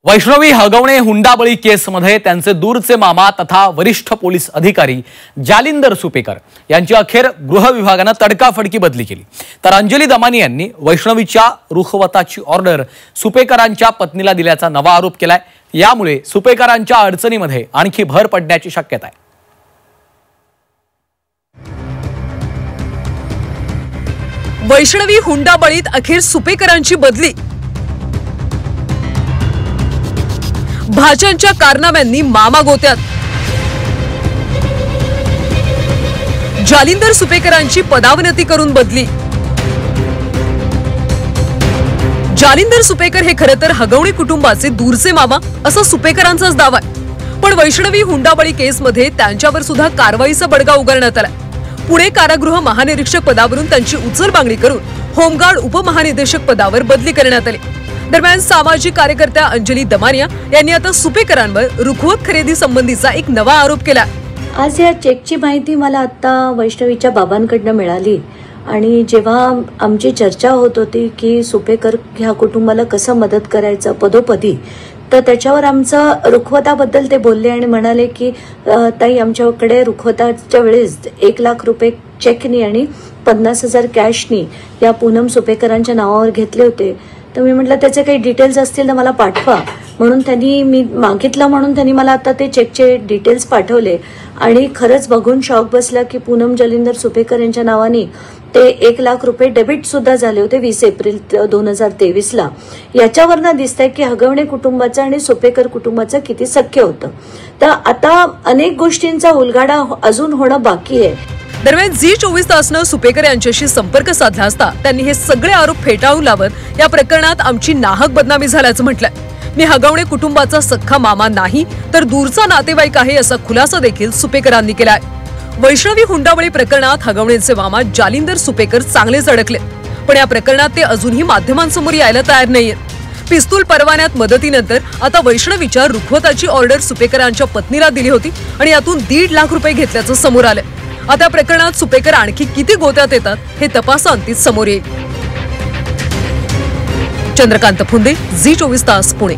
वैष्णवी हगवणे हुंडाबळी केसमध्ये त्यांचे दूरचे मामा तथा वरिष्ठ पोलीस अधिकारी जालिंदर सुपेकर यांची अखेर गृह विभागाने तडकाफडकी बदली केली। तर अंजली दमानी यांनी वैष्णवीच्या रुखवताची ऑर्डर सुपेकरांच्या पत्नीला दिल्याचा नवा आरोप केलाय। यामुळे सुपेकरांच्या अडचणीमध्ये आणखी भर पडण्याची शक्यता आहे। वैष्णवी हुंडाबळीत अखेर सुपेकरांची बदली। भाज्यांच्या कारनाम्यांनी मामा गोत्यात। जालिंदर सुपेकरांची पदावनती करून बदली। जालिंदर सुपेकर हे खरं तर हगवणे कुटुंबाचे दूरचे मामा असा सुपेकरांचाच दावा आहे। पण वैष्णवी हुंडाबळी केसमध्ये त्यांच्यावर सुद्धा कारवाईचा बडगा उगारण्यात आला। पुणे कारागृह महानिरीक्षक पदावरून त्यांची उचलबांगडी करून होमगार्ड उपमहानिदेशक पदावर बदली करण्यात आली। दरम्यान सामाजिक कार्यकर्त्या अंजली दमानिया यांनी आता सुपेकरांवर रुखवत खरेदी संबंधीचा एक नवा आरोप केला। आज या चेकची माहिती मला आता वैष्णवीच्या बाबांकडून मिळाली आणि जेव्हा आमची चर्चा होत होती की सुपेकर ह्या कुटुंबाला कसं मदत करायचं पदोपदी, तर त्याच्यावर आमचं रुखवताबद्दल ते बोलले आणि म्हणाले की ताई आमच्याकडे रुखवताच्या वेळेस 1 लाख रुपये चेकनी आणि 50,000 कॅशनी या पूनम सुपेकरांच्या नावावर घेतले होते। तर मी म्हटलं त्याचे काही डिटेल्स असतील तर मला पाठवा, म्हणून मी मागितलं म्हणून त्यांनी मला आता ते चेकचे डिटेल्स पाठवले आणि खरंच बघून शॉक बसला की पूनम जालिंदर सुपेकर यांच्या नावाने ते 1 लाख रुपये डेबिट सुद्धा झाले होते 20 एप्रिल 2023ला। याच्यावरनं दिसतंय की हगवणे कुटुंबाचं आणि सुपेकर कुटुंबाचं किती सख्य होतं। तर आता अनेक गोष्टींचा उलगडा अजून होणं बाकी आहे। दरम्यान झी24 तासनं सुपेकर यांच्याशी संपर्क साधला असता त्यांनी हे सगळे आरोप फेटाळून लावत या प्रकरणात आमची नाहक बदनामी झाल्याचं म्हटलंय। मी हगवणे कुटुंबाचा सख्खा मामा नाही तर दूरचा नातेवाईक आहे असा खुलासा देखील सुपेकरांनी केलाय। वैष्णवी हुंडाबळी प्रकरणात हगवणेचे मामा जालिंदर सुपेकर चांगलेच अडकले, पण या प्रकरणात ते अजूनही माध्यमांसमोर यायला तयार नाहीयेत। पिस्तूल परवान्यात मदतीनंतर आता वैष्णवीच्या रुखवताची ऑर्डर सुपेकरांच्या पत्नीला दिली होती आणि यातून 1.5 लाख रुपये घेतल्याचं समोर आलंय। आता प्रकरणात सुपेकर आणखी किती गोत्यात येतात हे तपासाअंतीच समोर येईल। चंद्रकांत फुंदे, झी24 तास, पुणे।